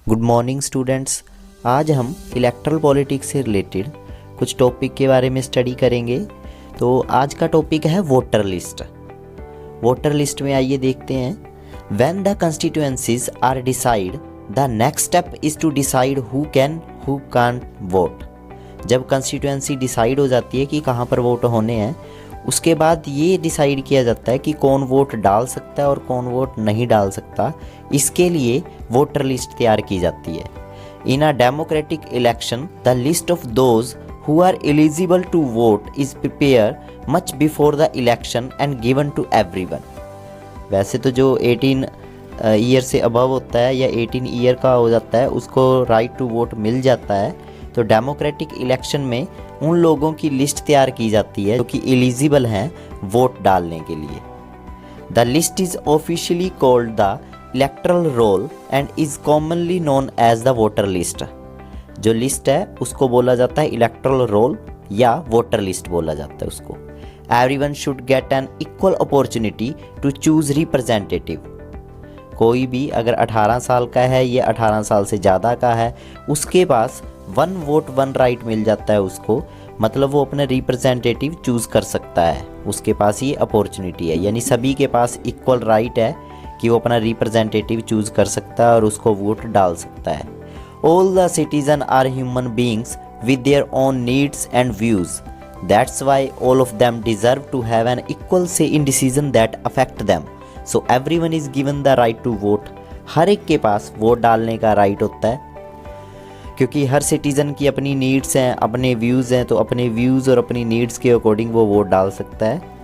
Good morning students. आज हम erectile politics से रिलेटेड कुछ टॉपिक के बारे में स्टडी करेंगे। तो आज का टॉपिक है वोटर लिस्ट। वोटर लिस्ट में आइए देखते हैं। When the constituencies are decide the next step is to decide who can who can't vote. जब कंस्टिट्यूएंसी डिसाइड हो जाती है कि कहाँ पर वोट होने हैं, उसके बाद ये डिसाइड किया जाता है कि कौन वोट डाल सकता है और कौन वोट नहीं डाल सकता। इसके लिए वोटर लिस्ट तैयार की जाती है। In a democratic election the list of those who are eligible to vote is prepare much before the election and given to everyone. वैसे तो जो 18 ईयर से अबव होता है या 18 ईयर का हो जाता है उसको राइट टू वोट मिल जाता है। तो डेमोक्रेटिक इलेक्शन में उन लोगों की लिस्ट तैयार की जाती है जो कि एलिजिबल हैं वोट डालने के लिए। The list is officially called the electoral roll and is commonly known as the voter list. जो लिस्ट है उसको बोला जाता है इलेक्टरल रोल या वोटर लिस्ट बोला जाता है उसको। Everyone should get an equal opportunity to choose representative. कोई भी अगर 18 साल का है या 18 साल से ज़्यादा का है, उसके पास 1 वोट 1 राइट मिल जाता है उसको। मतलब वो अपना रिप्रेजेंटेटिव चूज़ कर सकता है, उसके पास ये अपॉर्चुनिटी है। यानी सभी के पास इक्वल राइट है कि वो अपना रिप्रेजेंटेटिव चूज़ कर सकता है और उसको वोट डाल सकता है। All the citizen are human beings with their own needs and views. That's why all of them deserve to have an equal say in decision that affect them. So everyone is given the right to vote. हर एक के पास vote डालने का right होता है, क्योंकि हर citizen की अपनी नीड्स हैं, अपने व्यूज़ हैं। तो अपने व्यूज़ और अपनी नीड्स के अकॉर्डिंग वो वोट डाल सकता है।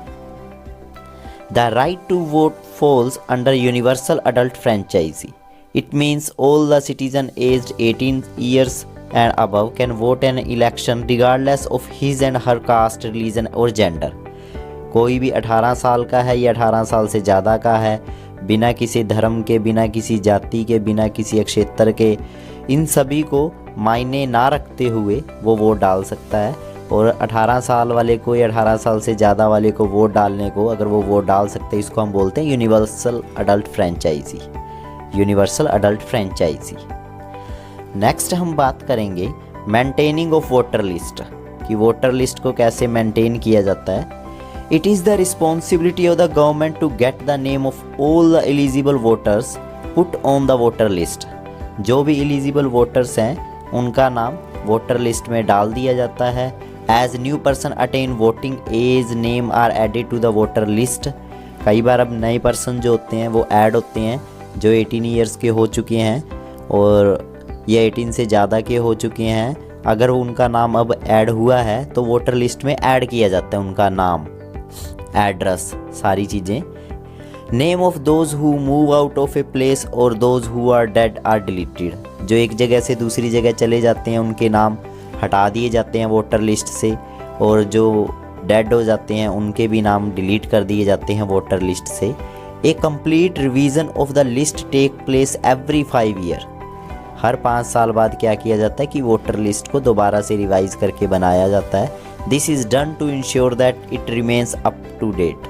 The right to vote falls under universal adult franchise. It means all the citizen aged 18 years and above can vote an election regardless of his and her caste, religion और gender. कोई भी 18 साल का है या 18 साल से ज़्यादा का है, बिना किसी धर्म के, बिना किसी जाति के, बिना किसी क्षेत्र के, इन सभी को मायने ना रखते हुए वो वोट डाल सकता है। और 18 साल वाले को या 18 साल से ज़्यादा वाले को वोट डालने को, अगर वो वोट डाल सकते हैं, इसको हम बोलते हैं universal adult franchise. Universal adult franchise. Next हम बात करेंगे मेंटेनिंग ऑफ वोटर लिस्ट, कि वोटर लिस्ट को कैसे मेंटेन किया जाता है। It is the responsibility of the government to get the name of all the eligible voters put on the voter list. जो भी eligible voters हैं उनका नाम वोटर लिस्ट में डाल दिया जाता है। As new person attain voting age, name are added to the voter list. कई बार अब नए पर्सन जो होते हैं वो ऐड होते हैं जो 18 ईयर्स के हो चुके हैं और या 18 से ज़्यादा के हो चुके हैं। अगर उनका नाम अब ऐड हुआ है तो वोटर लिस्ट में ऐड किया जाता है उनका नाम, एड्रेस, सारी चीज़ें। Name of those who move out of a place और those who are dead are deleted. जो एक जगह से दूसरी जगह चले जाते हैं उनके नाम हटा दिए जाते हैं वोटर लिस्ट से, और जो डेड हो जाते हैं उनके भी नाम डिलीट कर दिए जाते हैं वोटर लिस्ट से। A complete revision of the list take place every 5 year. हर 5 साल बाद क्या किया जाता है कि वोटर लिस्ट को दोबारा से रिवाइज करके बनाया जाता है। This is done to ensure that it remains up to date.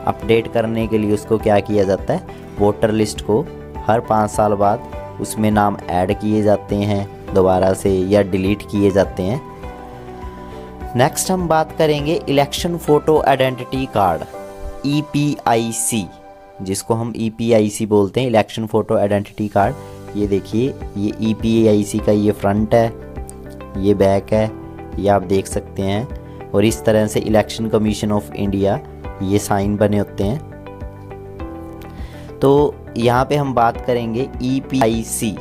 Update करने के लिए उसको क्या किया जाता है, वोटर लिस्ट को हर 5 साल बाद उसमें नाम ऐड किए जाते हैं दोबारा से या डिलीट किए जाते हैं। नेक्स्ट हम बात करेंगे election photo identity card, EPIC, जिसको हम EPIC बोलते हैं, इलेक्शन फ़ोटो आइडेंटिटी कार्ड। ये देखिए, ये EPIC का ये फ्रंट है, ये बैक है, ये आप देख सकते हैं। और इस तरह से इलेक्शन कमीशन ऑफ इंडिया ये साइन बने होते हैं। तो यहाँ पे हम बात करेंगे EPIC,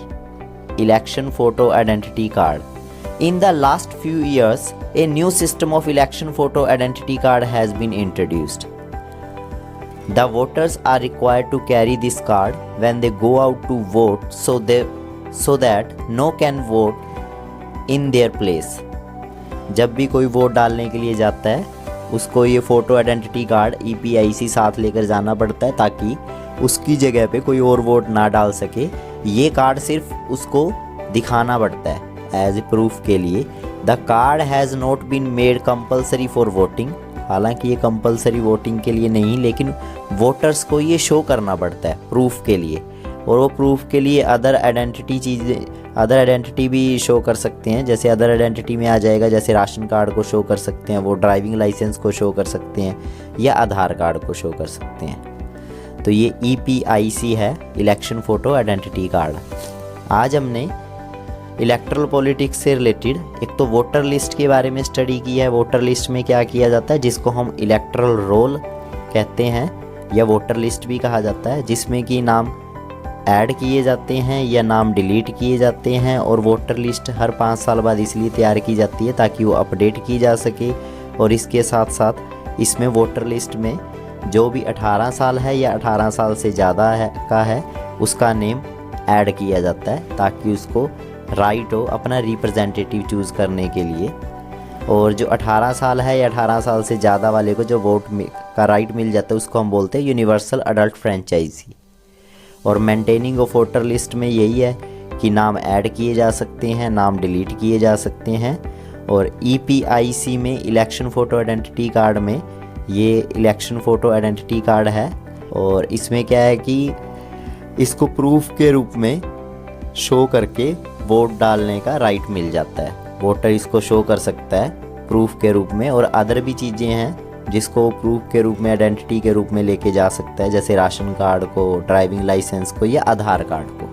election photo identity card. In the last few years a new system of election photo identity card has been introduced. The voters are required to carry this card when they go out to vote so that no can vote in their place. जब भी कोई vote डालने के लिए जाता है उसको ये फ़ोटो आइडेंटिटी कार्ड EPIC साथ लेकर जाना पड़ता है ताकि उसकी जगह पे कोई और वोट ना डाल सके। ये कार्ड सिर्फ उसको दिखाना पड़ता है एज ए प्रूफ के लिए। The card has not been made compulsory for voting. हालांकि ये कंपलसरी वोटिंग के लिए नहीं, लेकिन वोटर्स को ये शो करना पड़ता है प्रूफ के लिए। और वो प्रूफ के लिए अदर आइडेंटिटी भी शो कर सकते हैं। जैसे अदर आइडेंटिटी में आ जाएगा, जैसे राशन कार्ड को शो कर सकते हैं, वो ड्राइविंग लाइसेंस को शो कर सकते हैं या आधार कार्ड को शो कर सकते हैं। तो ये EPIC है, इलेक्शन फ़ोटो आइडेंटिटी कार्ड। आज हमने इलेक्ट्रल पॉलिटिक्स से रिलेटेड एक तो वोटर लिस्ट के बारे में स्टडी की है। वोटर लिस्ट में क्या किया जाता है, जिसको हम इलेक्ट्रल रोल कहते हैं या वोटर लिस्ट भी कहा जाता है, जिसमें कि नाम ऐड किए जाते हैं या नाम डिलीट किए जाते हैं। और वोटर लिस्ट हर 5 साल बाद इसलिए तैयार की जाती है ताकि वो अपडेट की जा सके। और इसके साथ साथ इसमें वोटर लिस्ट में जो भी 18 साल है या 18 साल से ज़्यादा है उसका नेम ऐड किया जाता है ताकि उसको राइट हो अपना रिप्रेजेंटेटिव चूज़ करने के लिए। और जो 18 साल है या 18 साल से ज़्यादा वाले को जो वोट का राइट मिल जाता है उसको हम बोलते हैं यूनिवर्सल अडल्ट फ्रेंचाइजी। और मेंटेनिंग ऑफ वोटर लिस्ट में यही है कि नाम ऐड किए जा सकते हैं, नाम डिलीट किए जा सकते हैं। और EPIC में इलेक्शन फ़ोटो आइडेंटिटी कार्ड में ये इलेक्शन फ़ोटो आइडेंटिटी कार्ड है। और इसमें क्या है कि इसको प्रूफ के रूप में शो करके वोट डालने का राइट मिल जाता है। वोटर इसको शो कर सकता है प्रूफ के रूप में। और अदर भी चीज़ें हैं जिसको प्रूफ के रूप में आइडेंटिटी के रूप में लेके जा सकता है, जैसे राशन कार्ड को, ड्राइविंग लाइसेंस को या आधार कार्ड को।